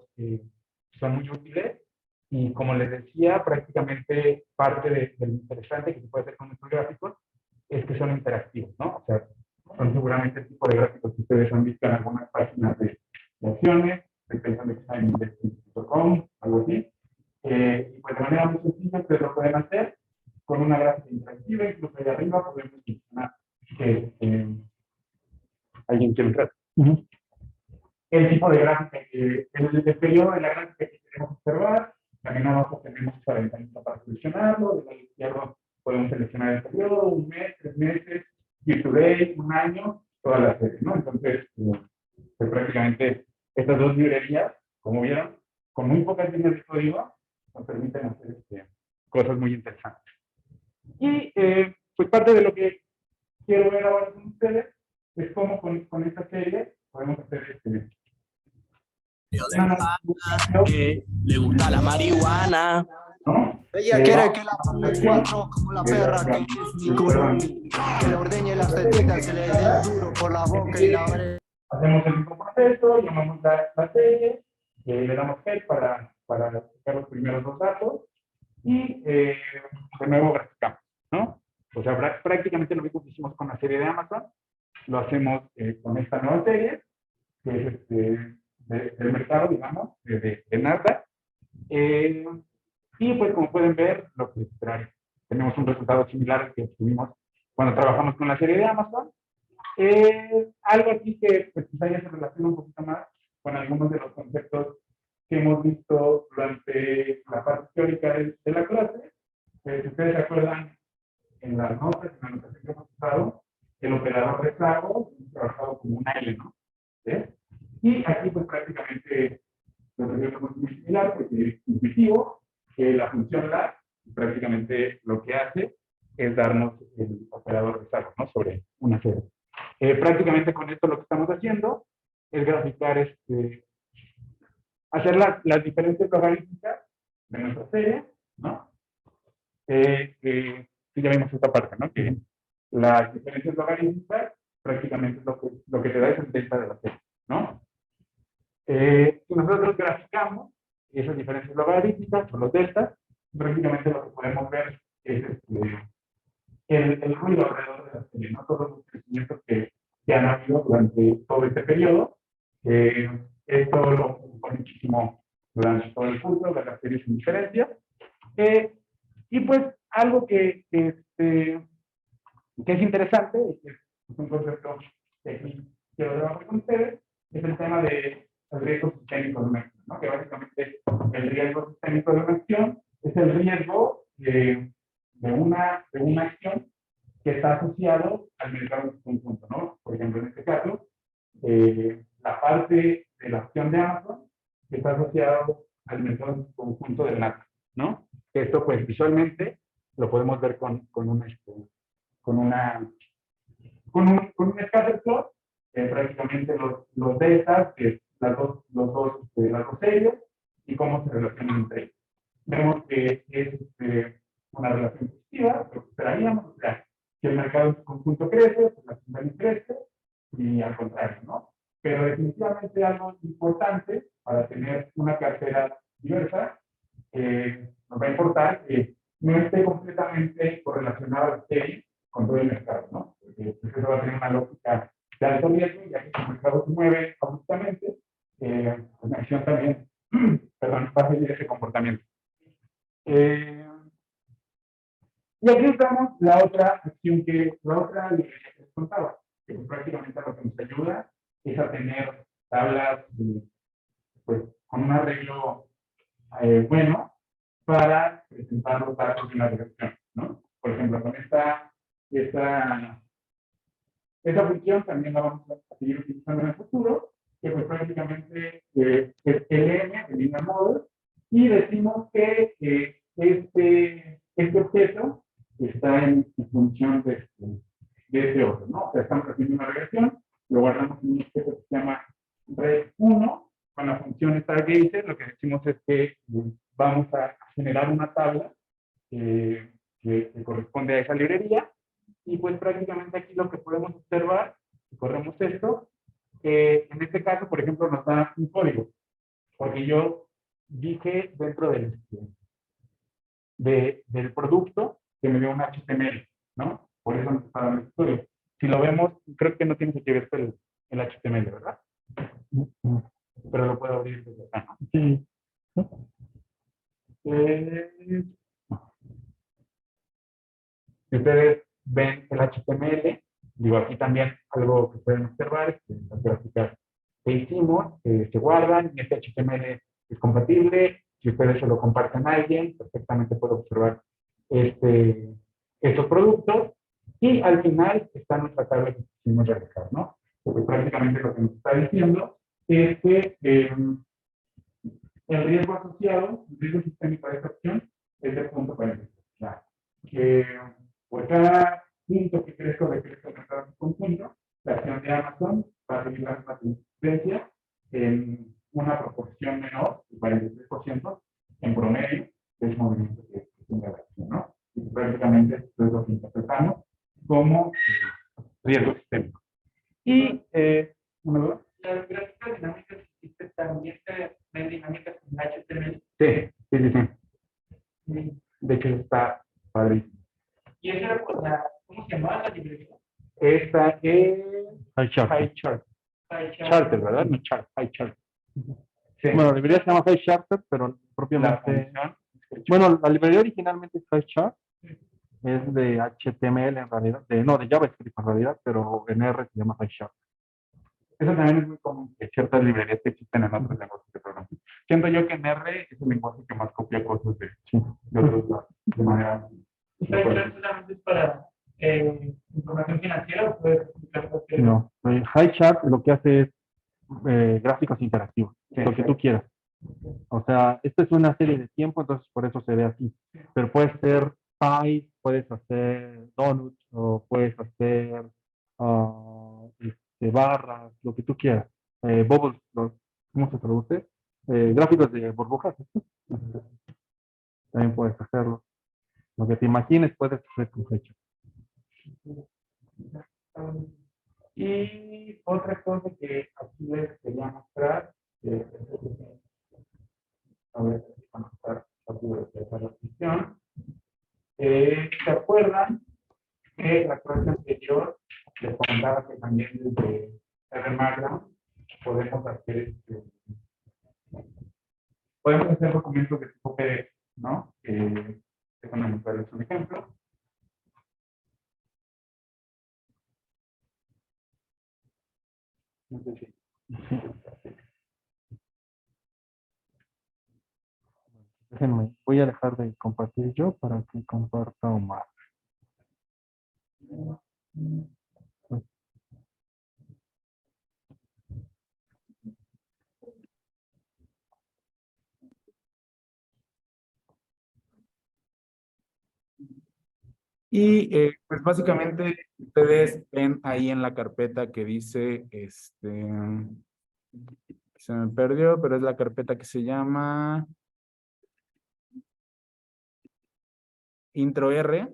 son muy útiles. Y como les decía, prácticamente parte de lo interesante que se puede hacer con estos gráficos es que son interactivos, ¿no? O sea, son seguramente el tipo de gráficos que ustedes han visto en algunas páginas de acciones, estoy pensando que está en index.com, algo así. Y pues de manera muy sencilla, ustedes lo pueden hacer con una gráfica interactiva, incluso ahí arriba podemos mencionar que alguien quiere entrar. El tipo de gráfica, el periodo de la gráfica que queremos observar. También abajo tenemos esta ventanita para seleccionarlo. De la izquierda podemos seleccionar el periodo, un mes, 3 meses, year to date, un año, toda la serie, ¿no? Entonces, pues prácticamente estas dos librerías, como vieron, con muy pocas líneas de código, nos permiten hacer cosas muy interesantes. Y pues parte de lo que quiero ver ahora con ustedes es cómo con esta serie podemos hacer que le gusta la marihuana. ¿no? Ella quiere que la fume 4 como la perra que es mi curumi. Que le ordeñe las tetitas, se le dé duro por la boca y la oreja. Hacemos el mismo proceso, llamamos la serie, le damos head para sacar los primeros 2 datos y de nuevo graficamos, ¿no? O sea, prácticamente lo mismo que hicimos con la serie de Amazon, lo hacemos con esta nueva serie, que es del mercado, digamos, de Nasdaq. Y pues como pueden ver, lo que tenemos un resultado similar al que tuvimos cuando trabajamos con la serie de Amazon. Algo aquí que pues, quizá ya se relaciona un poquito más con algunos de los conceptos que hemos visto durante la parte teórica de la clase. Si ustedes se acuerdan, en las notas, en la anotación que hemos usado, el operador de Sago hemos trabajado como un L, ¿no? ¿Sí? Y aquí pues prácticamente lo tenemos muy similar porque es intuitivo, que la función LAG prácticamente lo que hace es darnos el operador de Sago, ¿no? Sobre una serie. Prácticamente con esto lo que estamos haciendo es graficar, hacer las diferencias logarítmicas de nuestra serie, ¿no? Ya vimos esta parte, ¿no? Que las diferencias logarítmicas prácticamente es lo que te da es el delta de la serie, ¿no? Si nosotros graficamos esas diferencias logarítmicas o los deltas, prácticamente lo que podemos ver es el ruido alrededor de la serie, ¿no? Todos los crecimientos que han habido durante todo este periodo. Esto lo ocupó muchísimo durante todo el curso de las series sin diferencias. Y pues algo que es interesante, y que es un concepto que aquí quiero trabajar con ustedes, es el tema del riesgo sistémico de una acción, ¿no? Que básicamente el riesgo sistémico de una acción es el riesgo de una acción que está asociado al mercado en su conjunto, ¿no? Por ejemplo, en este caso, la parte de la acción de Amazon que está asociado al mercado en su conjunto del Nasdaq, ¿no? Esto, pues, visualmente lo podemos ver con un scatter plot, prácticamente los deltas, que es las dos series, y cómo se relacionan entre ellos. Vemos que es una relación positiva, lo que esperaríamos, o sea, si el mercado en su conjunto crece, pues la acción también crece, y al contrario, ¿no? Pero definitivamente algo importante para tener una cartera diversa nos va a importar que no esté completamente correlacionada la serie con todo el mercado, ¿no? Porque eso va a tener una lógica de alto riesgo, ya que si el mercado se mueve abruptamente, la acción también, perdón, va a seguir ese comportamiento. Y aquí usamos la otra acción la otra librería que les contaba, que prácticamente lo que nos ayuda es a tener tablas pues, con un arreglo bueno para presentar los datos de una regresión, ¿no? Por ejemplo, con esta función también la vamos a seguir utilizando en el futuro, que pues prácticamente es LM, el linear model, y decimos que este objeto está en función de este otro, ¿no? O sea, estamos haciendo una regresión, lo guardamos en un objeto que se llama red1, con la función stargazer, lo que decimos es que vamos a generar una tabla que corresponde a esa librería, y pues prácticamente aquí lo que podemos observar, si corremos esto, en este caso, por ejemplo, nos da un código, porque yo dije dentro del producto que me dio un HTML, ¿no? Por eso nos está dando el código. Si lo vemos, creo que no tiene que ver el HTML, ¿verdad? Pero lo puedo abrir desde acá, ¿no? Sí. Ustedes ven el HTML, digo, aquí también algo que pueden observar es que las gráficas que hicimos se guardan, y este HTML es compatible. Si ustedes se lo comparten a alguien, perfectamente puede observar estos productos, y al final está nuestra tabla que quisimos realizar, ¿no? Porque prácticamente lo que nos está diciendo es que el riesgo asociado, el riesgo sistémico de esta opción es de 0.40. O sea, que por cada punto que crezca o decrezca el mercado en conjunto, la acción de Amazon va a recibir una tendencia en una proporción menor, el 43%, en promedio, de ese movimiento que tiene la acción, ¿no? Y prácticamente esto es lo que interpretamos como riesgo sistémico. Y, ¿una duda? Las gráficas dinámicas también se ven dinámicas en HTML. Sí. De hecho, está padrísimo. Y esa era por ¿cómo se llamaba la librería? Esta es HighCharter. Charter, ¿verdad? No HighCharter. Sí. Bueno, la librería se llama HighCharter, pero propiamente... Bueno, la librería originalmente es HighChart, es de HTML en realidad, de JavaScript en realidad, pero en R se llama HighChart. Eso también es muy común, que ciertas librerías que existen en otros lenguajes de programación. Siento yo que en R es el lenguaje que más copia cosas de otros lados, de manera... ¿Solamente es para información financiera o puede explicar cualquier? No, HighChart lo que hace es gráficos interactivos, lo que tú quieras. O sea, esto es una serie de tiempo, entonces por eso se ve así. Pero puede ser pie, puedes hacer donuts, o puedes hacer barras, lo que tú quieras. Bubbles, ¿cómo se traduce? Gráficos de burbujas. También puedes hacerlo. Lo que te imagines puedes hacer con hecho. Y otra cosa que aquí les quería mostrar, a ver si van a estar rápido de la función. ¿Se acuerdan que la clase anterior les comentaba que también desde R Markdown podemos hacer documentos de tipo PDF, ¿no? Déjenme mostrarles un ejemplo. No sé si. Déjenme, voy a dejar de compartir yo para que comparta Omar. Y pues básicamente ustedes ven ahí en la carpeta que dice, se me perdió, pero es la carpeta que se llama Intro R.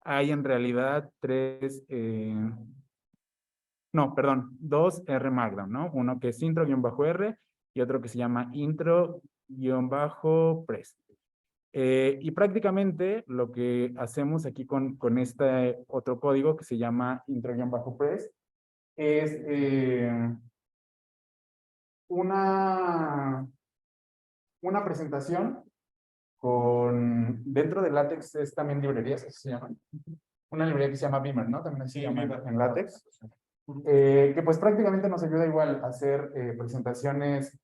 Hay en realidad dos R Markdown, ¿no? Uno que es intro-R y otro que se llama intro intro-press. Y prácticamente lo que hacemos aquí con este otro código que se llama intro-press es una presentación dentro de LaTeX es también librerías, así se llaman. Una librería que se llama Beamer, ¿no? También así se llama en LaTeX. Que pues prácticamente nos ayuda igual a hacer presentaciones,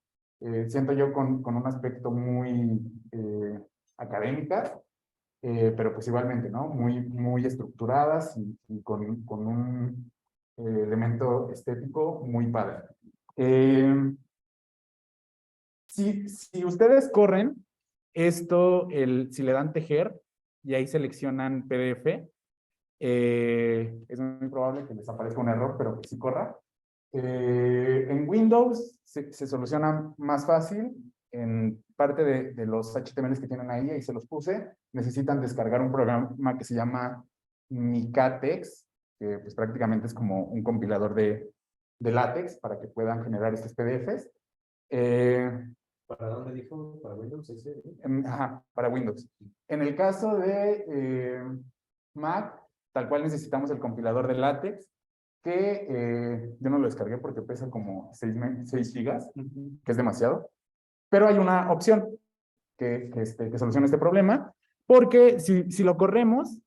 siento yo, con un aspecto muy académicas, pero pues igualmente, ¿no? Muy estructuradas y con un elemento estético muy padre. Si ustedes corren esto, si le dan tejer y ahí seleccionan PDF, es muy probable que les aparezca un error, pero que sí corra. En Windows se soluciona más fácil. En parte de los HTMLs que tienen ahí se los puse, necesitan descargar un programa que se llama Micatex, que pues prácticamente es como un compilador de LaTeX para que puedan generar estos PDFs. ¿Para dónde dijo? ¿Para Windows? Ajá, para Windows. En el caso de Mac, tal cual necesitamos el compilador de LaTeX, que yo no lo descargué porque pesa como 6 gigas, que es demasiado. Pero hay una opción que soluciona este problema, porque si lo corremos,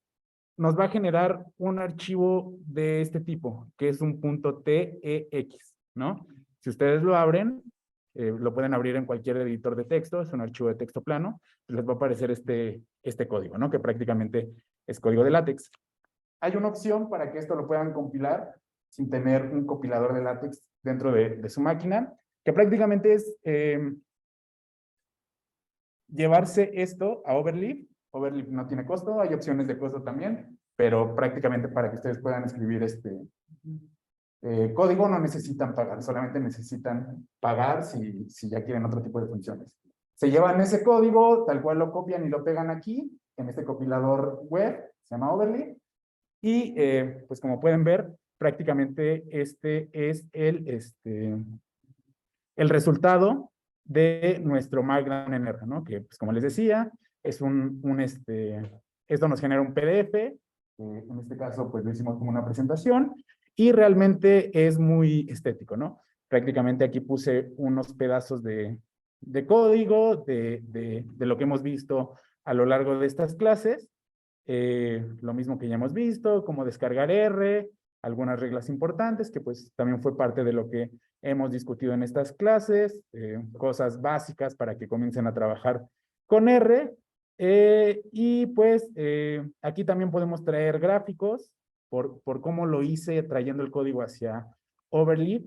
nos va a generar un archivo de este tipo, que es un .tex, ¿no? Si ustedes lo abren, lo pueden abrir en cualquier editor de texto, es un archivo de texto plano, les va a aparecer este código, ¿no? Que prácticamente es código de LaTeX. Hay una opción para que esto lo puedan compilar sin tener un compilador de LaTeX dentro de su máquina, que prácticamente es llevarse esto a Overleaf. Overleaf no tiene costo, hay opciones de costo también, pero prácticamente para que ustedes puedan escribir código no necesitan pagar, solamente necesitan pagar si ya quieren otro tipo de funciones. Se llevan ese código, tal cual lo copian y lo pegan aquí, en este compilador web, se llama Overleaf, y pues como pueden ver, prácticamente este es el resultado de nuestro MacDown-NR, ¿no? Que, pues, como les decía, es esto nos genera un PDF, en este caso, pues, lo hicimos como una presentación, y realmente es muy estético, ¿no? Prácticamente aquí puse unos pedazos de código, de lo que hemos visto a lo largo de estas clases, lo mismo que ya hemos visto, cómo descargar R, algunas reglas importantes, que pues también fue parte de lo que hemos discutido en estas clases, cosas básicas para que comiencen a trabajar con R. Y pues aquí también podemos traer gráficos por cómo lo hice trayendo el código hacia Overleaf.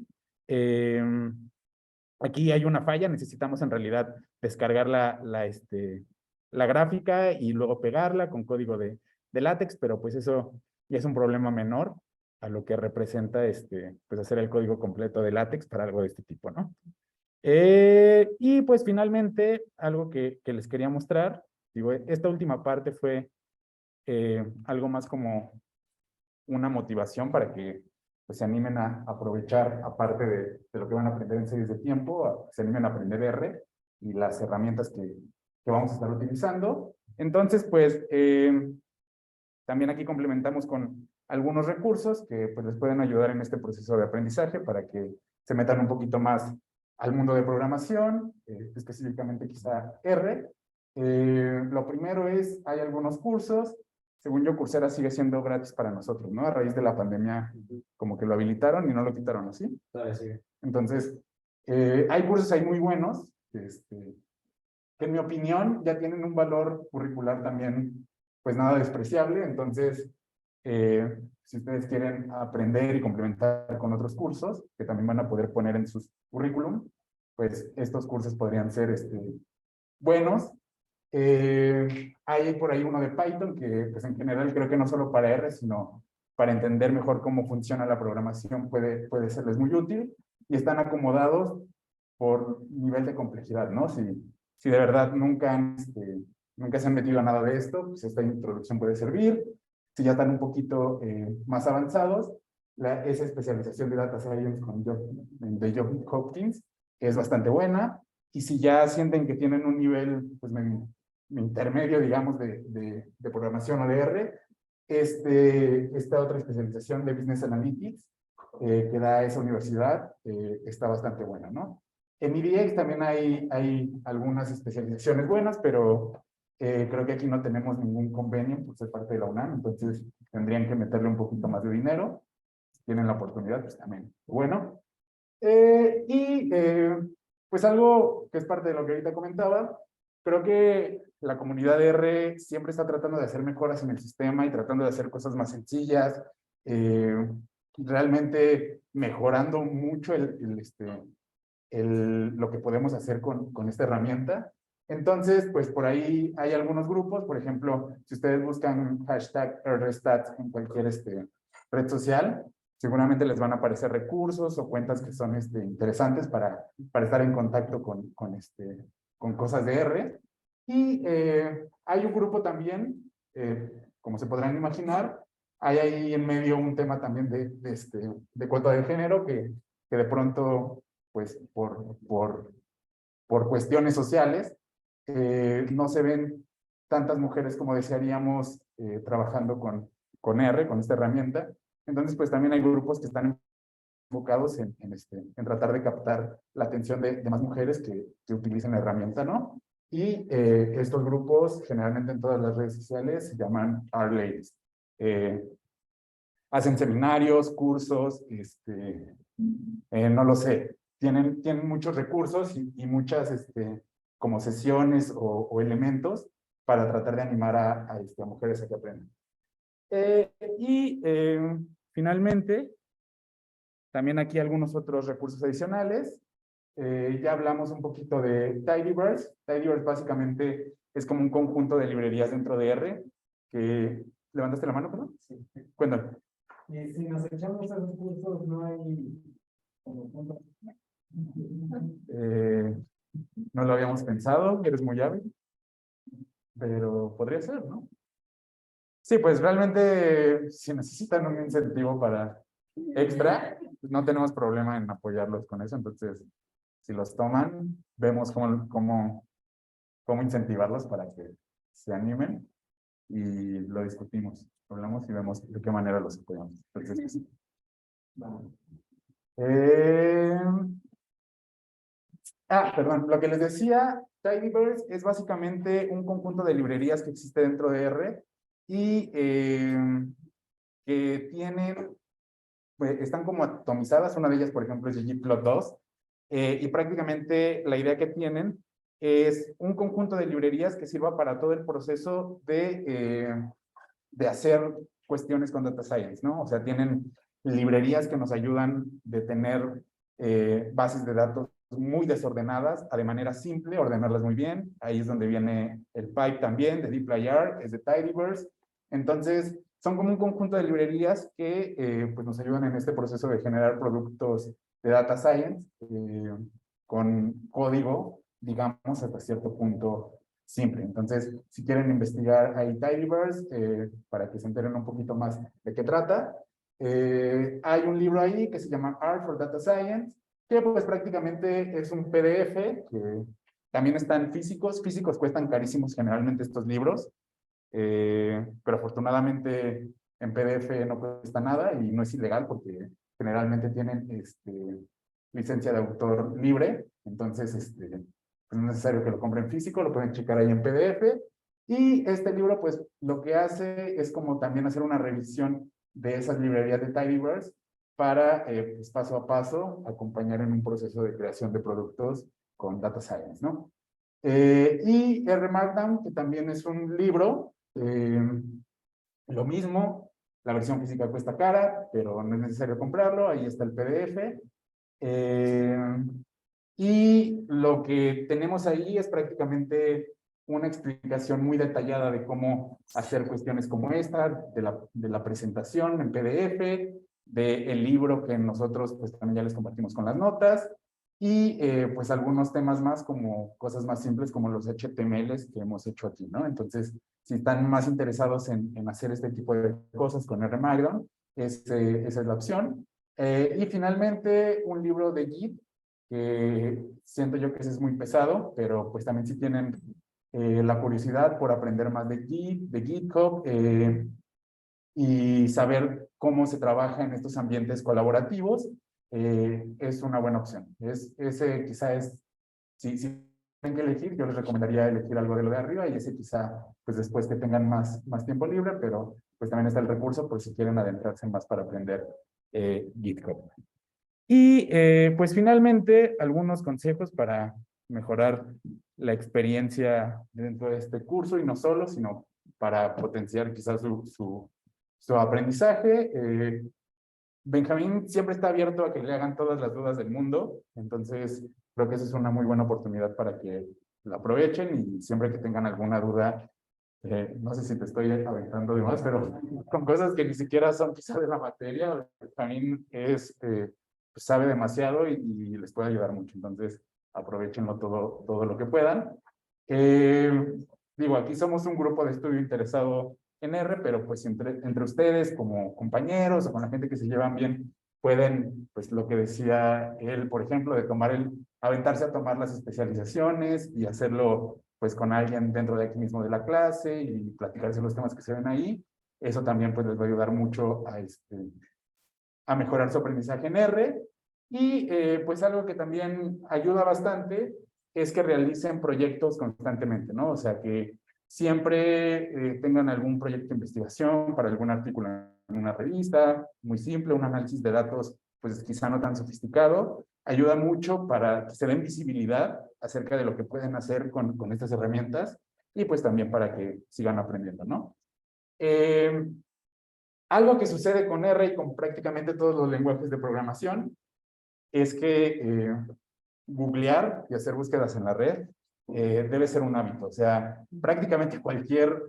Aquí hay una falla, necesitamos en realidad descargar la gráfica y luego pegarla con código de LaTeX, pero pues eso ya es un problema menor a lo que representa pues hacer el código completo de LaTeX para algo de este tipo, ¿no? Y pues finalmente, algo que les quería mostrar, digo, esta última parte fue algo más como una motivación para que pues, se animen a aprovechar, aparte de lo que van a aprender en series de tiempo, se animen a aprender R y las herramientas que vamos a estar utilizando. Entonces, pues, también aquí complementamos con algunos recursos que pues, les pueden ayudar en este proceso de aprendizaje para que se metan un poquito más al mundo de programación, específicamente quizá R. Lo primero es, hay algunos cursos. Según yo, Coursera sigue siendo gratis para nosotros, ¿no? A raíz de la pandemia, como que lo habilitaron y no lo quitaron, ¿así? Sí. Entonces, hay cursos ahí muy buenos, que en mi opinión ya tienen un valor curricular también, pues nada despreciable. Entonces, si ustedes quieren aprender y complementar con otros cursos, que también van a poder poner en sus currículum, pues estos cursos podrían ser buenos. Hay por ahí uno de Python que pues en general creo que no solo para R, sino para entender mejor cómo funciona la programación puede serles muy útil, y están acomodados por nivel de complejidad, ¿no? Si de verdad nunca se han metido a nada de esto, pues esta introducción puede servir. Si ya están un poquito más avanzados, esa especialización de Data Science de Johns Hopkins es bastante buena. y si ya sienten que tienen un nivel pues, intermedio, digamos, de programación o de R, esta otra especialización de Business Analytics que da esa universidad está bastante buena, ¿no? En EDX también hay algunas especializaciones buenas, pero creo que aquí no tenemos ningún convenio por ser parte de la UNAM, entonces tendrían que meterle un poquito más de dinero. Si tienen la oportunidad, pues también. Bueno. Pues algo que es parte de lo que ahorita comentaba, creo que la comunidad de R siempre está tratando de hacer mejoras en el sistema y tratando de hacer cosas más sencillas, realmente mejorando mucho lo que podemos hacer con esta herramienta. Entonces, pues por ahí hay algunos grupos, por ejemplo, si ustedes buscan hashtag RStats en cualquier red social, seguramente les van a aparecer recursos o cuentas que son interesantes para estar en contacto con cosas de R. Y hay un grupo también, como se podrán imaginar, hay ahí en medio un tema también de cuota de género que de pronto, pues por cuestiones sociales, no se ven tantas mujeres como desearíamos trabajando con R, con esta herramienta. Entonces, pues también hay grupos que están enfocados en tratar de captar la atención de más mujeres que utilicen la herramienta, ¿no? Y estos grupos, generalmente en todas las redes sociales, se llaman R-Ladies. Hacen seminarios, cursos, no lo sé, tienen muchos recursos y muchas como sesiones o elementos para tratar de animar a mujeres a que aprendan. Finalmente, también aquí algunos otros recursos adicionales. Ya hablamos un poquito de Tidyverse. Tidyverse básicamente es como un conjunto de librerías dentro de R. ¿Levantaste la mano, perdón? Sí. Cuéntame. Y si nos echamos a los cursos, no hay... No lo habíamos pensado, eres muy hábil. Pero podría ser, ¿no? Sí, pues realmente si necesitan un incentivo para extra, pues no tenemos problema en apoyarlos con eso. Entonces, si los toman, vemos cómo incentivarlos para que se animen y lo discutimos. Hablamos y vemos de qué manera los apoyamos. Entonces, perdón, lo que les decía, Tidyverse es básicamente un conjunto de librerías que existe dentro de R y que están como atomizadas. Una de ellas, por ejemplo, es ggplot2, y prácticamente la idea que tienen es un conjunto de librerías que sirva para todo el proceso de hacer cuestiones con Data Science, ¿no? O sea, tienen librerías que nos ayudan de tener bases de datos muy desordenadas, de manera simple, ordenarlas muy bien. Ahí es donde viene el pipe también, de dplyr, es de Tidyverse. Entonces, son como un conjunto de librerías que pues nos ayudan en este proceso de generar productos de Data Science con código, digamos, hasta cierto punto simple. Entonces, si quieren investigar ahí Tidyverse, para que se enteren un poquito más de qué trata, hay un libro ahí que se llama Art for Data Science, que pues prácticamente es un PDF, que también están físicos. Físicos cuestan carísimos generalmente estos libros, pero afortunadamente en PDF no cuesta nada y no es ilegal porque generalmente tienen licencia de autor libre. Entonces, no es necesario que lo compren físico, lo pueden checar ahí en PDF. Y este libro, pues, lo que hace es como también hacer una revisión de esas librerías de Tidyverse para, pues, paso a paso, acompañar en un proceso de creación de productos con Data Science, ¿no? Y R Markdown, que también es un libro, lo mismo, la versión física cuesta cara, pero no es necesario comprarlo, ahí está el PDF. Y lo que tenemos ahí es prácticamente una explicación muy detallada de cómo hacer cuestiones como esta, de la presentación en PDF, del libro que nosotros pues también ya les compartimos con las notas, y pues algunos temas más como cosas más simples como los HTMLs que hemos hecho aquí, ¿no? Entonces, si están más interesados en hacer este tipo de cosas con R Markdown, esa es la opción. Y finalmente, un libro de Git, que siento yo que ese es muy pesado, pero pues también si tienen la curiosidad por aprender más de Git, de GitHub, y saber cómo se trabaja en estos ambientes colaborativos, es una buena opción. Ese quizá es, si tienen que elegir, yo les recomendaría elegir algo de lo de arriba y ese quizá, pues después que tengan más tiempo libre, pero pues también está el recurso por si quieren adentrarse más para aprender GitHub. Y pues finalmente, algunos consejos para mejorar la experiencia dentro de este curso y no solo, sino para potenciar quizás su aprendizaje. Benjamín siempre está abierto a que le hagan todas las dudas del mundo, entonces creo que esa es una muy buena oportunidad para que la aprovechen y siempre que tengan alguna duda, no sé si te estoy aventando de más, pero con cosas que ni siquiera son quizá de la materia, Benjamín pues sabe demasiado y les puede ayudar mucho, entonces aprovechenlo todo lo que puedan. Digo, aquí somos un grupo de estudio interesado en R, pero pues entre ustedes como compañeros o con la gente que se llevan bien, pueden, pues lo que decía él, por ejemplo, de aventarse a tomar las especializaciones y hacerlo pues con alguien dentro de aquí mismo de la clase y platicarse los temas que se ven ahí. Eso también pues les va a ayudar mucho a mejorar su aprendizaje en R. Y pues algo que también ayuda bastante es que realicen proyectos constantemente, ¿no? O sea, que siempre tengan algún proyecto de investigación para algún artículo en una revista, muy simple, un análisis de datos, pues quizá no tan sofisticado, ayuda mucho para que se den visibilidad acerca de lo que pueden hacer con estas herramientas y pues también para que sigan aprendiendo, ¿no? Algo que sucede con R y con prácticamente todos los lenguajes de programación es que googlear y hacer búsquedas en la red debe ser un hábito. O sea, prácticamente cualquier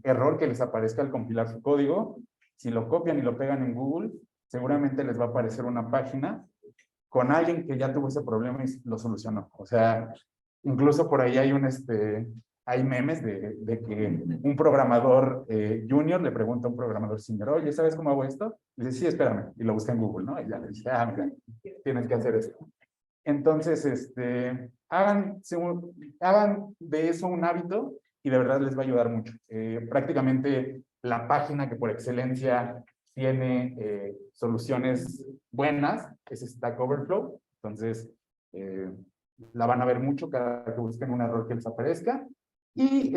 error que les aparezca al compilar su código, si lo copian y lo pegan en Google, seguramente les va a aparecer una página con alguien que ya tuvo ese problema y lo solucionó. O sea, incluso por ahí hay memes de que un programador junior le pregunta a un programador senior, oye, ¿sabes cómo hago esto? Y dice, sí, espérame. Y lo busca en Google, ¿no? Y ya le dice, mira, tienes que hacer esto. Entonces, hagan de eso un hábito y de verdad les va a ayudar mucho. Prácticamente la página que por excelencia tiene soluciones buenas es Stack Overflow. Entonces, la van a ver mucho cada que busquen un error que les aparezca. Y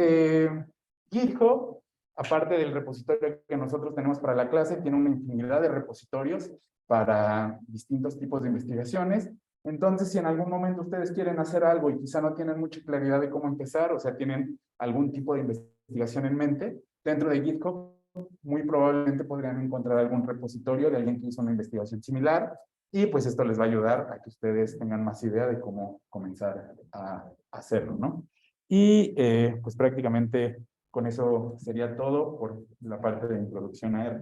GitHub, aparte del repositorio que nosotros tenemos para la clase, tiene una infinidad de repositorios para distintos tipos de investigaciones. Entonces, si en algún momento ustedes quieren hacer algo y quizá no tienen mucha claridad de cómo empezar, o sea, tienen algún tipo de investigación en mente, dentro de GitHub muy probablemente podrían encontrar algún repositorio de alguien que hizo una investigación similar y pues esto les va a ayudar a que ustedes tengan más idea de cómo comenzar a hacerlo, ¿no? Y pues prácticamente con eso sería todo por la parte de introducción a R.